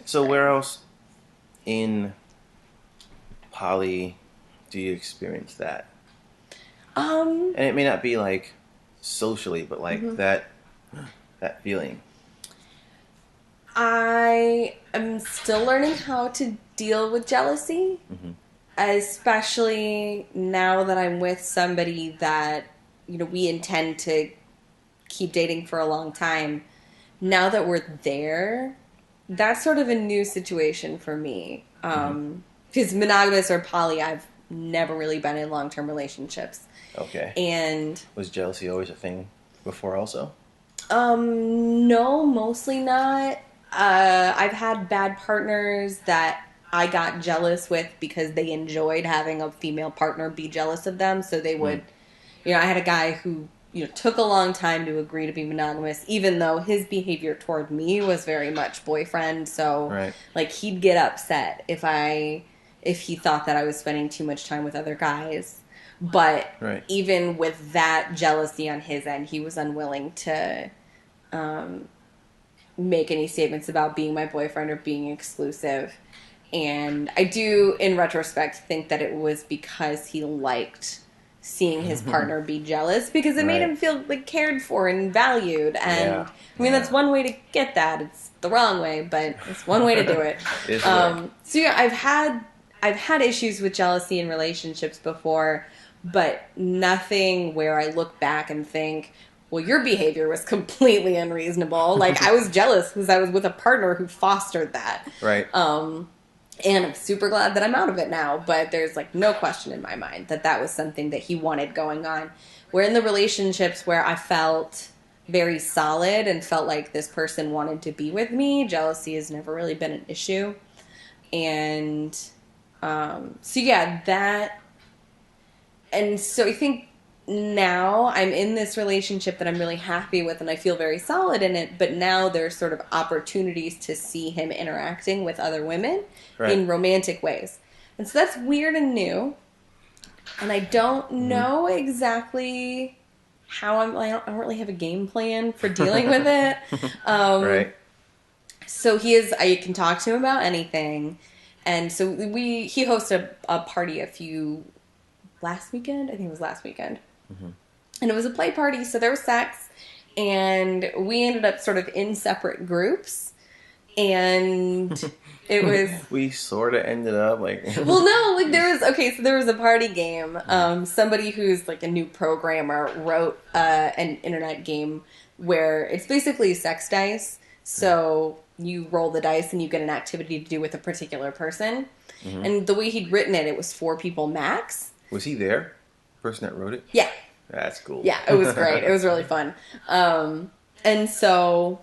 So where else in poly do you experience that? And it may not be like socially, but like that feeling. I am still learning how to deal with jealousy, especially now that I'm with somebody that, we intend to keep dating for a long time. Now that we're there, that's sort of a new situation for me. Because monogamous or poly, I've never really been in long-term relationships. Okay. And was jealousy always a thing before also? No, mostly not. I've had bad partners that I got jealous with because they enjoyed having a female partner be jealous of them. So they would, I had a guy who, took a long time to agree to be monogamous, even though his behavior toward me was very much boyfriend. So, like, he'd get upset if he thought that I was spending too much time with other guys. But even with that jealousy on his end, he was unwilling to make any statements about being my boyfriend or being exclusive. And I do, in retrospect, think that it was because he liked seeing his partner be jealous, because it made him feel like cared for and valued. And I mean, that's one way to get that. It's the wrong way, but it's one way to do it. So yeah, I've had issues with jealousy in relationships before, but nothing where I look back and think, well, your behavior was completely unreasonable. Like, I was jealous because I was with a partner who fostered that. Right. And I'm super glad that I'm out of it now, but there's, like, no question in my mind that that was something that he wanted going on. Where in the relationships where I felt very solid and felt like this person wanted to be with me, jealousy has never really been an issue. And so, yeah, that... And so I think now I'm in this relationship that I'm really happy with and I feel very solid in it, but now there's sort of opportunities to see him interacting with other women in romantic ways. And so that's weird and new. And I don't know exactly how I don't really have a game plan for dealing with it. So I can talk to him about anything. And so he hosted a party last weekend? I think it was last weekend. And it was a play party, so there was sex, and we ended up sort of in separate groups, and it was... we sort of ended up, like... Well, no, like, there was a party game. Somebody who's, like, a new programmer wrote an internet game where it's basically sex dice, so you roll the dice and you get an activity to do with a particular person. And the way he'd written it, it was 4 people max. Was he there? The person that wrote it? Yeah. That's cool. Yeah, it was great. It was really fun. And so,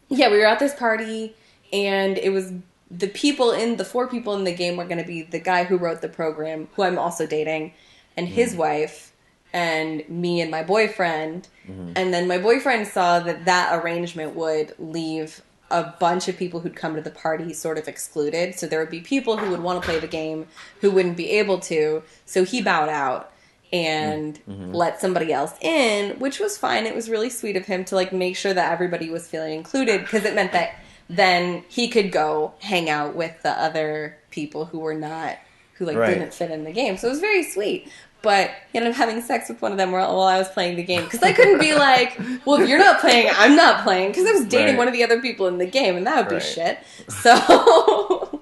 yeah, we were at this party, and it was the 4 people in the game were going to be the guy who wrote the program, who I'm also dating, and his wife, and me and my boyfriend. And then my boyfriend saw that arrangement would leave a bunch of people who'd come to the party sort of excluded. So there would be people who would want to play the game who wouldn't be able to. So he bowed out and let somebody else in, which was fine. It was really sweet of him to, like, make sure that everybody was feeling included, because it meant that then he could go hang out with the other people who didn't fit in the game. So it was very sweet. But he ended up having sex with one of them while I was playing the game. Because I couldn't be like, well, if you're not playing, I'm not playing. Because I was dating one of the other people in the game, and that would be shit. So,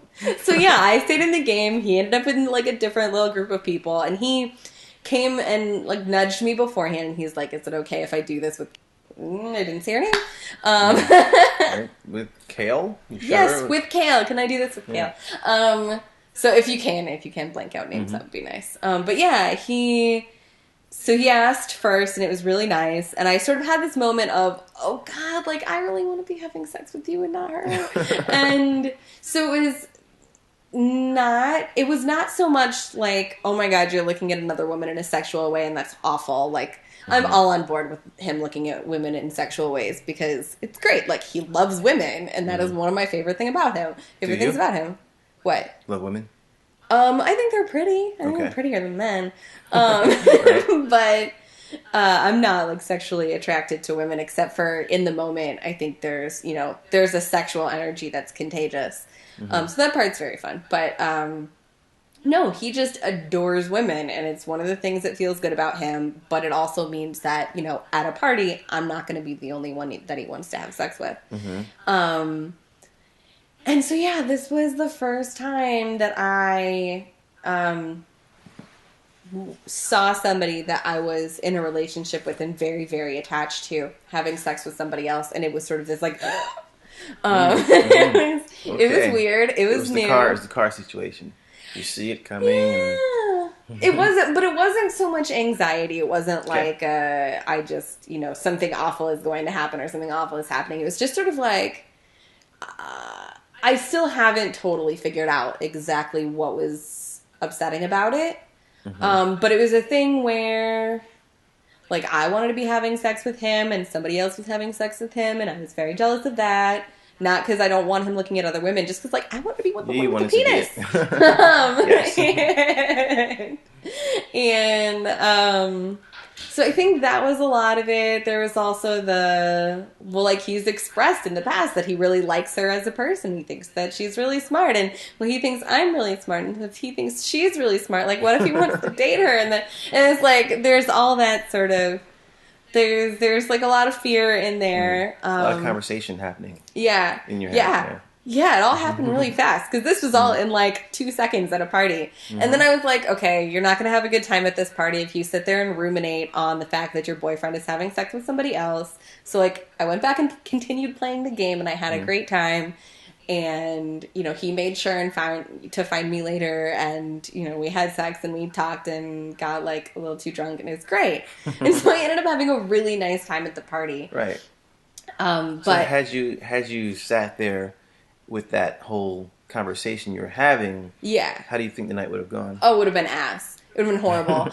yeah, I stayed in the game. He ended up in, like, a different little group of people. And he came and, like, nudged me beforehand. And he's like, is it okay if I do this with... I didn't say her name. With Kale? Yes, with Kale. Can I do this with Kale? So if you can blank out names, that would be nice. But yeah, he asked first, and it was really nice. And I sort of had this moment of, oh God, like, I really want to be having sex with you and not her. And so it was not so much like, oh my God, you're looking at another woman in a sexual way, and that's awful. Like, I'm all on board with him looking at women in sexual ways, because it's great. Like, he loves women, and that is one of my favorite things about him. What? Love women? I think they're pretty. I think they're prettier than men. But I'm not like sexually attracted to women except for in the moment. I think there's, there's a sexual energy that's contagious. So that part's very fun. But no, he just adores women, and it's one of the things that feels good about him. But it also means that, at a party, I'm not going to be the only one that he wants to have sex with. And so, yeah, this was the first time that I saw somebody that I was in a relationship with and very, very attached to having sex with somebody else. And it was sort of this like, it was weird. It was new. It was the car situation. You see it coming. Yeah. It wasn't so much anxiety. It wasn't like, I just, something awful is going to happen or something awful is happening. It was just sort of like, I still haven't totally figured out exactly what was upsetting about it. But it was a thing where, like, I wanted to be having sex with him and somebody else was having sex with him, and I was very jealous of that. Not because I don't want him looking at other women, just because, like, I want to be with the one with the penis. And so I think that was a lot of it. There was also he's expressed in the past that he really likes her as a person. He thinks that she's really smart. And, he thinks I'm really smart. And if he thinks she's really smart, like, what if he wants to date her? And it's like, there's all that sort of, there's like a lot of fear in there. A lot of conversation happening. Yeah. In your head. Yeah, it all happened really fast because this was all in like 2 seconds at a party. And then I was like, okay, you're not going to have a good time at this party if you sit there and ruminate on the fact that your boyfriend is having sex with somebody else. So like I went back and continued playing the game and I had a great time. And, he made sure to find me later and, we had sex and we talked and got like a little too drunk and it was great. And so I ended up having a really nice time at the party. Right. But so had you sat there with that whole conversation you were having, how do you think the night would have gone? Oh, it would have been ass. It would have been horrible.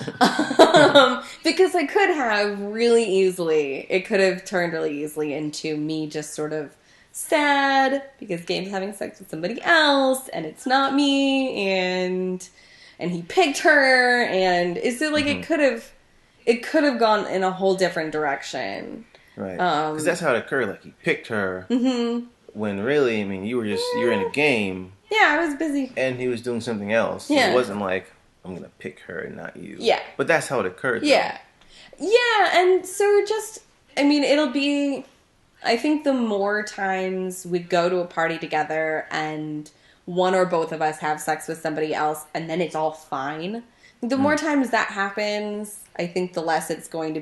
Because I could have really easily, it could have turned really easily into me just sort of sad because Gabe's having sex with somebody else and it's not me and he picked her and it's like it could have gone in a whole different direction. Right. Because that's how it occurred. Like he picked her. When really, I mean, you were in a game. Yeah, I was busy. And he was doing something else. So it wasn't like, I'm going to pick her and not you. Yeah. But that's how it occurred. Yeah. Though. Yeah, and so it'll be, I think the more times we go to a party together and one or both of us have sex with somebody else and then it's all fine. The more times that happens, I think the less I'm going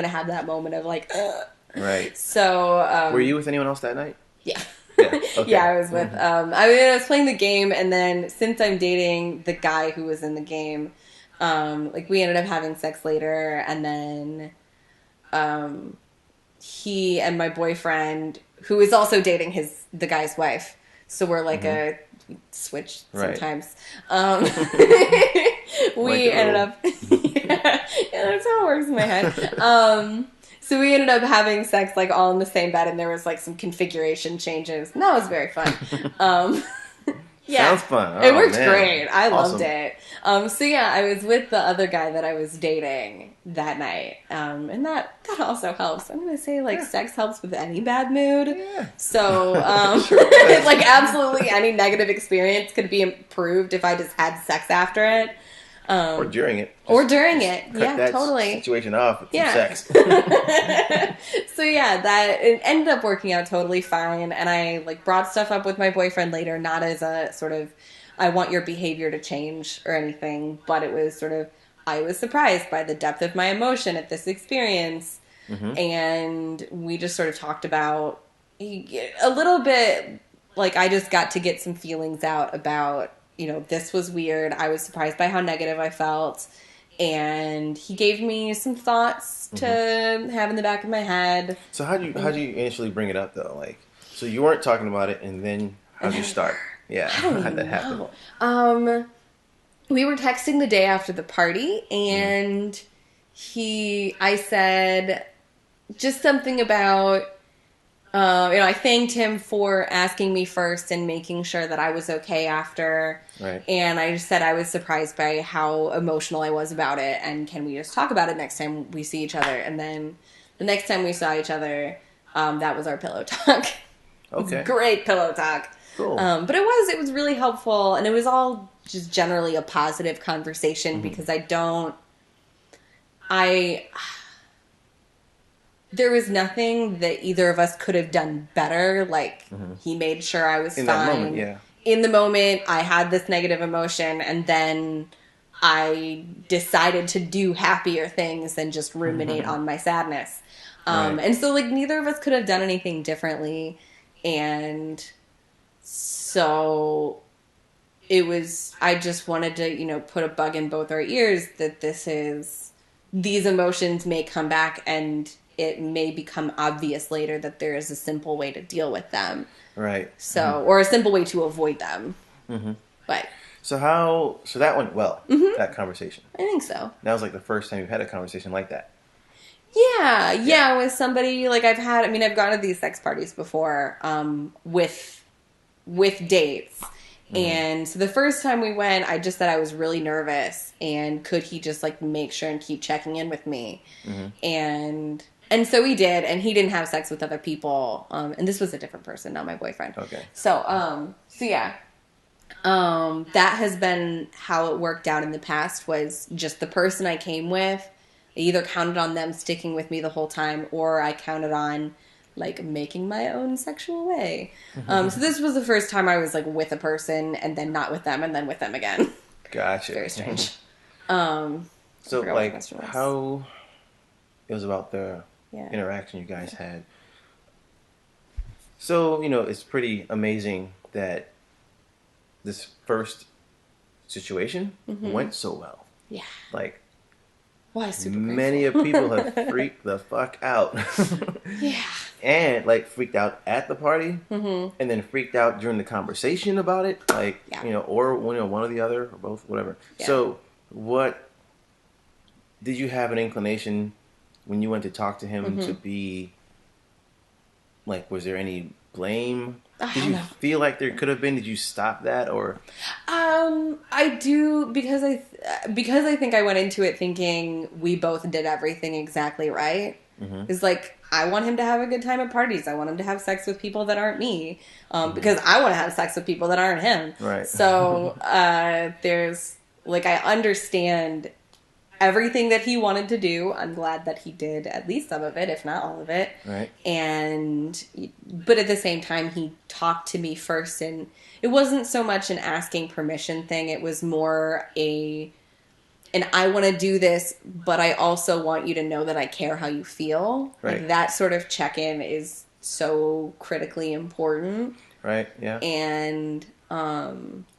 to have that moment of like, ugh. Right. So, were you with anyone else that night? Yeah. Okay. Yeah, I was with, I was playing the game, and then since I'm dating the guy who was in the game, we ended up having sex later, and then, he and my boyfriend, who is also dating the guy's wife, so we're like a switch sometimes, we ended up, that's how it works in my head, so we ended up having sex, like, all in the same bed, and there was, like, some configuration changes. And that was very fun. Sounds fun. It worked great. I loved it. So, yeah, I was with the other guy that I was dating that night. And that also helps. I'm going to say, like, sex helps with any bad mood. Yeah. So, like, absolutely any negative experience could be improved if I just had sex after it. Or during it. Yeah, that totally. Situation off with some sex. So yeah, it ended up working out totally fine, and I like brought stuff up with my boyfriend later, not as a sort of I want your behavior to change or anything, but it was sort of I was surprised by the depth of my emotion at this experience, and we just sort of talked about a little bit, like I just got to get some feelings out about, this was weird. I was surprised by how negative I felt. And he gave me some thoughts to have in the back of my head. So how do you initially bring it up, though? Like, so you weren't talking about it, and then how'd you start? Yeah, how'd that happen? We were texting the day after the party, and I said just something about, I thanked him for asking me first and making sure that I was okay after. Right. And I just said I was surprised by how emotional I was about it. And can we just talk about it next time we see each other? And then the next time we saw each other, that was our pillow talk. Okay. Great pillow talk. Cool. But it was really helpful. And it was all just generally a positive conversation because there was nothing that either of us could have done better. Like, he made sure I was in fine. that moment, yeah. In the moment, I had this negative emotion, and then I decided to do happier things than just ruminate on my sadness. Right. And so, like, neither of us could have done anything differently. And so I just wanted to, put a bug in both our ears that these emotions may come back and it may become obvious later that there is a simple way to deal with them. Right. So, or a simple way to avoid them. Mm-hmm. But. So that went well, that conversation. I think so. That was like the first time you've had a conversation like that. Yeah, with somebody, like I've gone to these sex parties before, with dates. And so the first time we went, I just said I was really nervous and could he just like make sure and keep checking in with me? And so he did, and he didn't have sex with other people. And this was a different person, not my boyfriend. Okay. So yeah. That has been how it worked out in the past, was just the person I came with. I either counted on them sticking with me the whole time, or I counted on like making my own sexual way. So this was the first time I was like with a person and then not with them and then with them again. Gotcha. Very strange. So like how it was about the interaction you guys had. So, it's pretty amazing that this first situation went so well. Yeah. Like, well, super many of people have freaked the fuck out. Yeah. And, like, freaked out at the party. And then freaked out during the conversation about it. Like, or, one or the other, or both, whatever. Yeah. So, did you have an inclination when you went to talk to him to be, like, was there any blame? Did you feel like there could have been? Did you stop that, or? I do, because I think I went into it thinking we both did everything exactly right. It's like, I want him to have a good time at parties. I want him to have sex with people that aren't me, because I want to have sex with people that aren't him. Right. So there's like, I understand everything that he wanted to do. I'm glad that he did at least some of it, if not all of it. Right. But at the same time, he talked to me first, and it wasn't so much an asking permission thing. It was more and I want to do this, but I also want you to know that I care how you feel. Right. Like, that sort of check-in is so critically important. Right, yeah. And,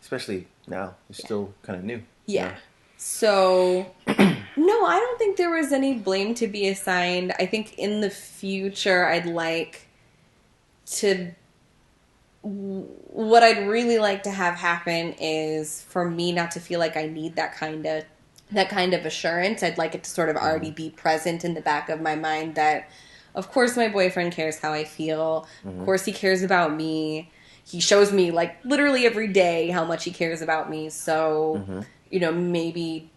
especially now. It's still kind of new. Yeah. So, no, I don't think there was any blame to be assigned. I think in the future, what I'd really like to have happen is for me not to feel like I need that kind of assurance. I'd like it to sort of already be present in the back of my mind that, of course, my boyfriend cares how I feel. Of course, he cares about me. He shows me, like, literally every day how much he cares about me. So, maybe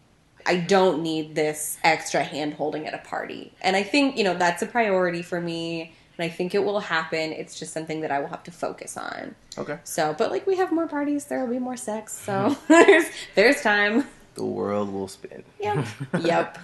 I don't need this extra hand-holding at a party. And I think, that's a priority for me. And I think it will happen. It's just something that I will have to focus on. Okay. So, but, like, we have more parties. There will be more sex. So, there's time. The world will spin. Yep.